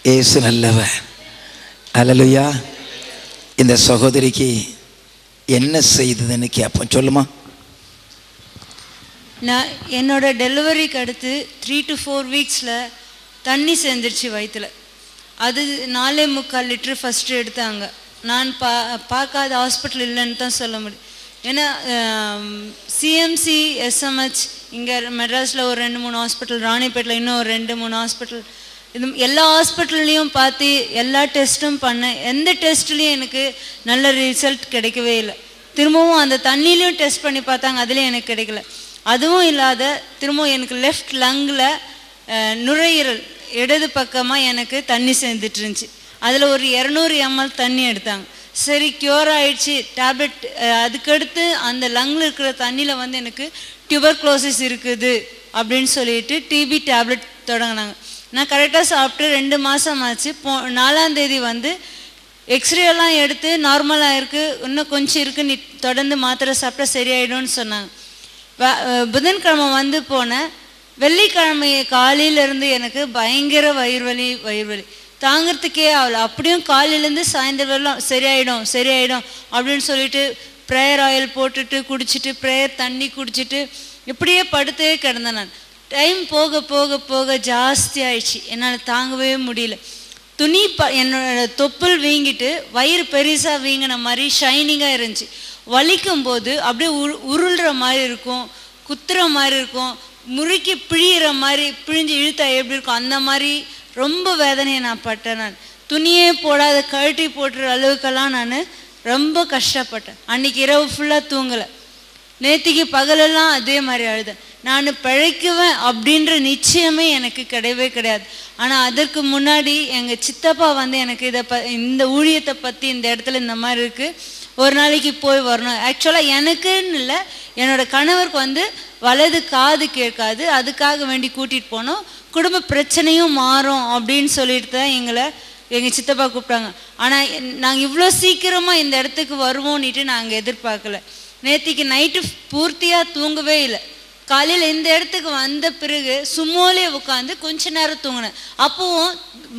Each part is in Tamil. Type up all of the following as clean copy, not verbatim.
இயேசு நல்லவர். அல்லேலூயா. இந்த சகோதரிக்கு என்ன செய்ததுன்னு கேட்போம். சொல்லுமா. நான் என்னோட டெலிவரிக்கு அடுத்து 3 to 4 வீக்ஸில் தண்ணி சேர்ந்துருச்சு வயிற்றில். அது 4.25 லிட்டரு ஃபஸ்ட்டு எடுத்தாங்க. நான் பார்க்காத ஹாஸ்பிட்டல் இல்லைன்னு தான் சொல்ல முடியும். ஏன்னா சிஎம்சி, எஸ்எம்ஹெச் இங்கே மெட்ராஸில் ஒரு 2-3 ஹாஸ்பிட்டல், ராணிப்பேட்டில் இன்னும் ஒரு 2-3 ஹாஸ்பிட்டல், இது எல்லா ஹாஸ்பிட்டல்லையும் பார்த்து எல்லா டெஸ்ட்டும் பண்ணேன். எந்த டெஸ்ட்லேயும் எனக்கு நல்ல ரிசல்ட் கிடைக்கவே இல்லை. திரும்பவும் அந்த தண்ணிலையும் டெஸ்ட் பண்ணி பார்த்தாங்க, அதுலேயும் எனக்கு கிடைக்கல. அதுவும் இல்லாத திரும்பவும் எனக்கு லெஃப்ட் லங்கில் நுரையீரல் இடது பக்கமாக எனக்கு தண்ணி சேர்ந்துட்டு இருந்துச்சு. அதில் ஒரு 200 ml தண்ணி எடுத்தாங்க. சரி, க்யூர் ஆகிடுச்சு, டேப்லெட். அதுக்கடுத்து அந்த லங்கில் இருக்கிற தண்ணியில் வந்து எனக்கு டியூபர்குலோசிஸ் இருக்குது அப்படின்னு சொல்லிட்டு டிபி டேப்லெட் தொடங்கினாங்க. நான் கரெக்டாக சாப்பிட்டு 2 மாதம் ஆச்சு. 4ஆம் தேதி வந்து எக்ஸ்ரேலாம் எடுத்து நார்மலாக இருக்குது, இன்னும் கொஞ்சம் இருக்குது, நீ தொடர்ந்து மாத்திரை சாப்பிட்டா சரியாயிடும்னு சொன்னாங்க. புதன்கிழமை வந்து போனேன். வெள்ளிக்கிழமை காலையிலேருந்து எனக்கு பயங்கர வயிறு வலி தாங்கிறதுக்கே ஆகலை. அப்படியும் காலையிலேருந்து சாயந்தரம் வரலாம் சரியாயிடும் அப்படின்னு சொல்லிட்டு ப்ரேயர் ஆயில் போட்டுட்டு குடிச்சிட்டு ப்ரேயர் தண்ணி குடிச்சிட்டு இப்படியே படுத்தே கிடந்தேன். நான் டைம் போக போக போக ஜாஸ்தி ஆயிடுச்சு. என்னால் தாங்கவே முடியல. துணி என்னோட தொப்புள் வீங்கிட்டு வயிறு பெருசாக வீங்கின மாதிரி ஷைனிங்காக இருந்துச்சு. வலிக்கும் போது அப்படியே உருள்ற மாதிரி இருக்கும், குத்துற மாதிரி இருக்கும், முறுக்கி பிழிகிற மாதிரி, பிழிஞ்சு இழுத்தா எப்படி இருக்கும் அந்த மாதிரி ரொம்ப வேதனையை நான் பட்டேன். நான் துணியே போடாத கழட்டி போட்டுற அளவுக்கெல்லாம் நான் ரொம்ப கஷ்டப்பட்டேன். அன்றைக்கி இரவு ஃபுல்லாக தூங்கலை. நேற்றுக்கு பகலெல்லாம் அதே மாதிரி அழுதேன். நான் பிழைக்குவேன் அப்படின்ற நிச்சயமே எனக்கு கிடையவே கிடையாது. ஆனால் அதற்கு முன்னாடி எங்கள் சித்தப்பா வந்து எனக்கு இந்த ஊழியத்தை பற்றி இந்த இடத்துல இந்த மாதிரி இருக்குது, ஒரு நாளைக்கு போய் வரணும். ஆக்சுவலாக எனக்குன்னு இல்லை, என்னோட கணவருக்கு வந்து வலது காது கேட்காது, அதுக்காக வேண்டி கூட்டிகிட்டு போனோம். குடும்ப பிரச்சனையும் மாறும் அப்படின்னு சொல்லிட்டு தான் எங்கள் சித்தப்பா கூப்பிட்டாங்க. ஆனால் நாங்கள் இவ்வளோ சீக்கிரமாக இந்த இடத்துக்கு வருவோன்னுட்டு நாங்கள் எதிர்பார்க்கல. நேற்றுக்கு நைட்டு பூர்த்தியாக தூங்கவே இல்லை. காலையில் இந்த இடத்துக்கு வந்த பிறகு சும்மாலே உட்காந்து கொஞ்ச நேரம் தூங்கினேன். அப்போவும்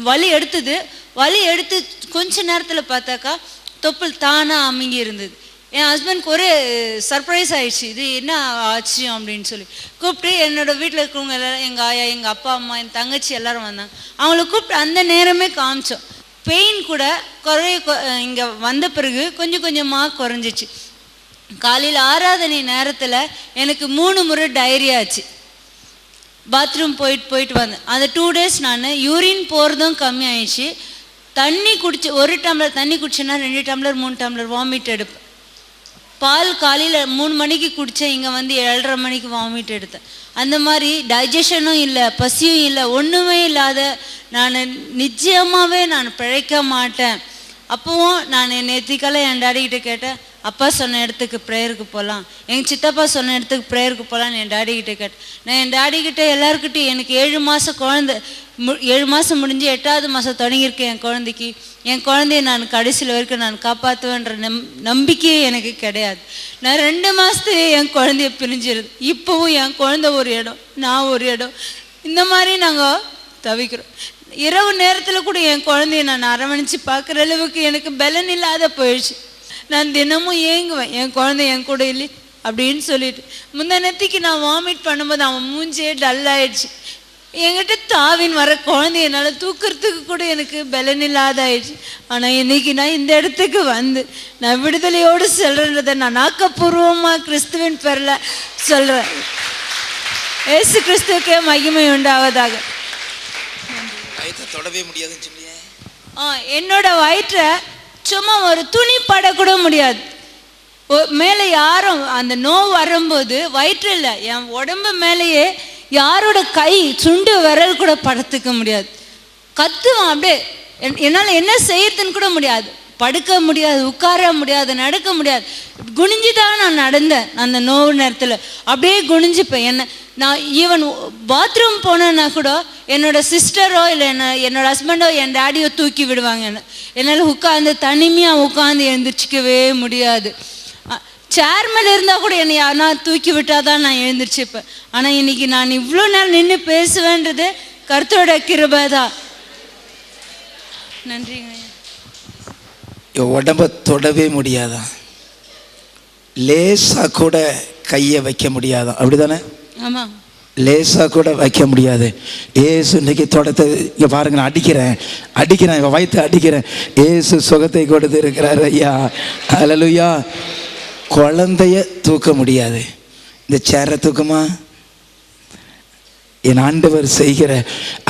வலி எடுத்து கொஞ்ச நேரத்தில் பார்த்தாக்கா தொப்புள் தானாக அமுங்கி இருந்தது. என் ஹஸ்பண்ட்க்கு ஒரே சர்ப்ரைஸ் ஆயிடுச்சு, இது என்ன ஆச்சு அப்படின்னு சொல்லி கூப்பிட்டு என்னோடய வீட்டில் இருக்கிறவங்க எல்லோரும், எங்கள் ஆயா, எங்கள் அப்பா அம்மா, என் தங்கச்சி எல்லோரும் வந்தாங்க. அவங்கள கூப்பிட்டு அந்த நேரமே காமிச்சோம். பெயின் கூட இங்கே வந்த பிறகு கொஞ்சம் கொஞ்சமாக குறைஞ்சிச்சு. காலையில் ஆராதனை நேரத்தில் எனக்கு 3 முறை டயரியா ஆச்சு. பாத்ரூம் போயிட்டு வந்தேன். அந்த 2 days நான் யூரின் போகிறதும் கம்மி ஆயிடுச்சு. தண்ணி குடிச்சு 1 டம்ளர் தண்ணி குடிச்சேன்னா 2 டம்ளர் 3 டம்ளர் வாமிட் எடுப்பேன். பால் காலையில் 3 மணிக்கு குடித்தேன், இங்கே வந்து 7:30 மணிக்கு வாமிட் எடுத்தேன். அந்த மாதிரி டைஜஷனும் இல்லை, பசியும் இல்லை, ஒன்றுமே இல்லாத நான் நிச்சயமாகவே நான் பிழைக்க மாட்டேன். அப்போவும் நான் நேற்றுக்கெல்லாம் என் டாடிக்கிட்ட கேட்டேன், அப்பா சொன்ன இடத்துக்கு ப்ரேயருக்கு போகலாம், எங்கள் சித்தப்பா சொன்ன இடத்துக்கு ப்ரேயருக்கு போகலான்னு என் டாடிக்கிட்ட கேட்டேன். நான் என் டாடிக்கிட்ட எல்லாருக்கிட்டையும் எனக்கு 7 மாதம் குழந்தை 7 மாதம் முடிஞ்சு 8ஆவது மாதம் தொடங்கியிருக்கேன். என் குழந்தைய நான் கடைசியில் வரைக்கும் நான் காப்பாற்றுவேன்ற நம்பிக்கையே எனக்கு கிடையாது. நான் 2 மாதத்துலேயே என் குழந்தைய பிரிஞ்சிருது. இப்போவும் என் குழந்தை ஒரு இடம், நான் ஒரு இடம், இந்த மாதிரி நாங்கள் தவிக்கிறோம். இரவு நேரத்தில் கூட என் குழந்தைய நான் அரவணைச்சு பார்க்குற அளவுக்கு எனக்கு பலன் இல்லாத போயிடுச்சு. நான் தினமும் ஏங்குவேன், என் குழந்தை என் கூட இல்லை அப்படின்னு சொல்லிட்டு. முந்தனத்துக்கு நான் வாமிட் பண்ணும்போது அவன் மூஞ்சே டல்லாயிடுச்சு. என்கிட்ட தாவின் வர குழந்தைய என்னால் தூக்கிறதுக்கு கூட எனக்கு பலன் இல்லாத ஆயிடுச்சு. ஆனால் இன்னைக்கு நான் இந்த இடத்துக்கு வந்து நான் விடுதலையோடு சொல்கிறத நான் ஆக்கப்பூர்வமாக கிறிஸ்துவின் பேரில் சொல்கிறேன். ஏசு கிறிஸ்துவுக்கே மகிமை உண்டாவதாக. தொடவே முடியாதுன்னு சொல்லியே என்னோட வயிற்றை சும்மா ஒரு துணி படக்கூட முடியாது. மேலே யாரும் அந்த நோவு வரும்போது வயிற்று இல்லை, என் உடம்பு மேலேயே யாரோட கை சுண்டு விரல் கூட படுத்துக்க முடியாது. கத்துவான் அப்படியே. என்னால் என்ன செய்யறதுன்னு கூட முடியாது. படுக்க முடியாது, உட்கார முடியாது, நடக்க முடியாது. குனிஞ்சு தான் நான் நடந்தேன். அந்த நோவு நேரத்தில் அப்படியே குனிஞ்சுப்பேன். நான் ஈவன் பாத்ரூம் போனேன்னா கூட என்னோட சிஸ்டரோ இல்லை என்னோட ஹஸ்பண்டோ என் டேடியோ தூக்கி விடுவாங்க. என்னால் உட்காந்து தனிமையாக உட்காந்து எழுந்திரிச்சிக்கவே முடியாது. சேர் மேலே இருந்தால் கூட என்னை யாருனா தூக்கி விட்டால் தான் நான் எழுந்திரிச்சிப்பேன். ஆனால் இன்னைக்கு நான் இவ்வளோ நேரம் நின்று பேசுவேன்றது கர்த்தரோட கிருபை தான். நன்றிங்க. என் உடம்ப தொடவே முடியாதான், லேசா கூட கையை வைக்க முடியாதான், அப்படிதானே? ஆமா. லேசா கூட வைக்க முடியாது. ஏசு இன்னைக்கு தொடத்தை இங்கே பாருங்க, நான் அடிக்கிறேன் இவன் வயிற்று அடிக்கிறேன். ஏசு சுகத்தை கொடுத்து இருக்கிறார் ஐயா. ஹல்லேலூயா. குழந்தைய தூக்க முடியாது, இந்த சேரை தூக்குமா? என் ஆண்டவர் செய்கிற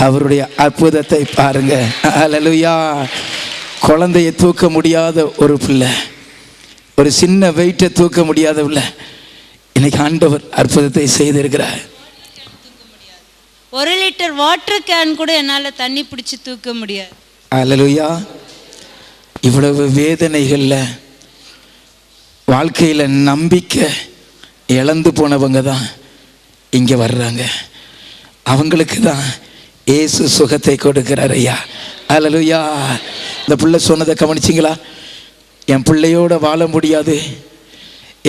அவருடைய அற்புதத்தை பாருங்க. ஹல்லேலூயா. குழந்தைய தூக்க முடியாத ஒரு பிள்ளை, ஒரு சின்ன வெயிட்டை தூக்க முடியாத பிள்ளை, இன்னைக்கு ஆண்டவர் அற்புதத்தை செய்திருக்கிறார். 1 லிட்டர் வாட்டர் கேன் கூட என்னால் தண்ணி பிடிச்சி தூக்க முடியாது. ஹல்லேலூயா. இவ்வளவு வேதனைகளில் வாழ்க்கையில் நம்பிக்கை இழந்து போனவங்க தான் இங்கே வர்றாங்க. அவங்களுக்கு தான் ஏசு சுகத்தை கொடுக்கிறார் ஐயா. ஹல்லேலூயா. இந்த பிள்ளை சொன்னதை கவனிச்சிங்களா? என் பிள்ளையோட வாழ முடியாது,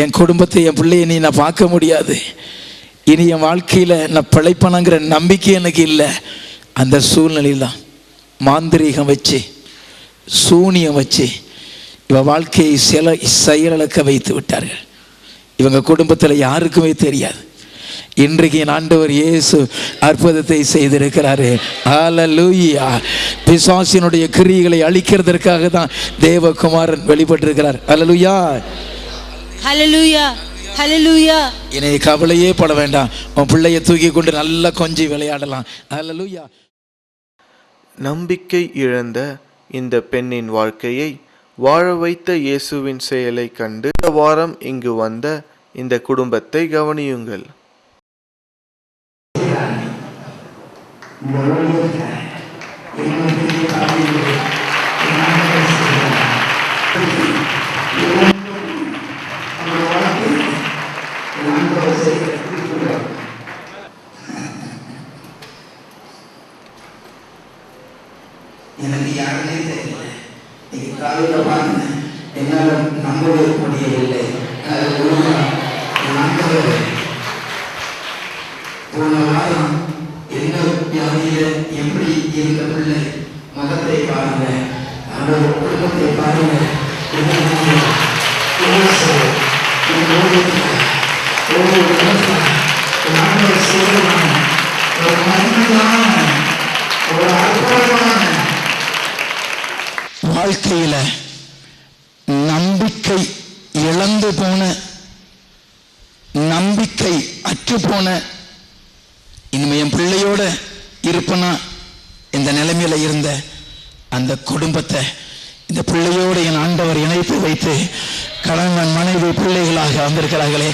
என் குடும்பத்தை, என் பிள்ளையை நீ நான் பார்க்க முடியாது, இனி என் வாழ்க்கையில் நான் பிழைப்பனங்கிற நம்பிக்கை எனக்கு இல்லை. அந்த சூழ்நிலையில் தான் மாந்திரீகம் வச்சு, சூனியம் வச்சு இவ வாழ்க்கையை செயலிழக்க வைத்து விட்டார்கள். இவங்க குடும்பத்தில் யாருக்குமே தெரியாது. இன்றைக்கு என் ஆண்டவர் இயேசு அற்புதத்தை செய்திருக்கிறாரு. ஹல்லேலூயா. பிசாசினுடைய கிரியைகளை அழிக்கிறதற்காக தான் தேவகுமாரன் வெளிப்பட்டிருக்கிறார். ஹல்லேலூயா. ஹல்லேலூயா. ஹல்லேலூயா. இனி கவலையே பட வேண்டாம், உன் பிள்ளையை தூக்கி கொண்டு நல்லா கொஞ்சி விளையாடலாம். ஹல்லேலூயா. நம்பிக்கை இழந்த இந்த பெண்ணின் வாழ்க்கையை வாழ வைத்த இயேசுவின் செயலை கண்டு இந்த வாரம் இங்கு வந்த இந்த குடும்பத்தை கவனியுங்கள். எனக்கு யாருமே தெரியல, நீங்க காலையில் பாருங்க, என்னால் நம்பவே முடியவில்லை. போன வாரம் என்ன வியாதியில எப்படி இருந்த பிள்ளை முகத்தை பாருங்க, அந்த குடும்பத்தை பாருங்க. வாழ்க்கையில நம்பிக்கை இழந்து போன, நம்பிக்கை அற்று போன, இனிமே என் பிள்ளையோட இருப்பனா இந்த நிலைமையில இருந்த அந்த குடும்பத்தை இந்த பிள்ளையோடு என் ஆண்டவர் இணைத்து வைத்து கணவன் மனைவி பிள்ளைகளாக வந்திருக்கிறார்களே.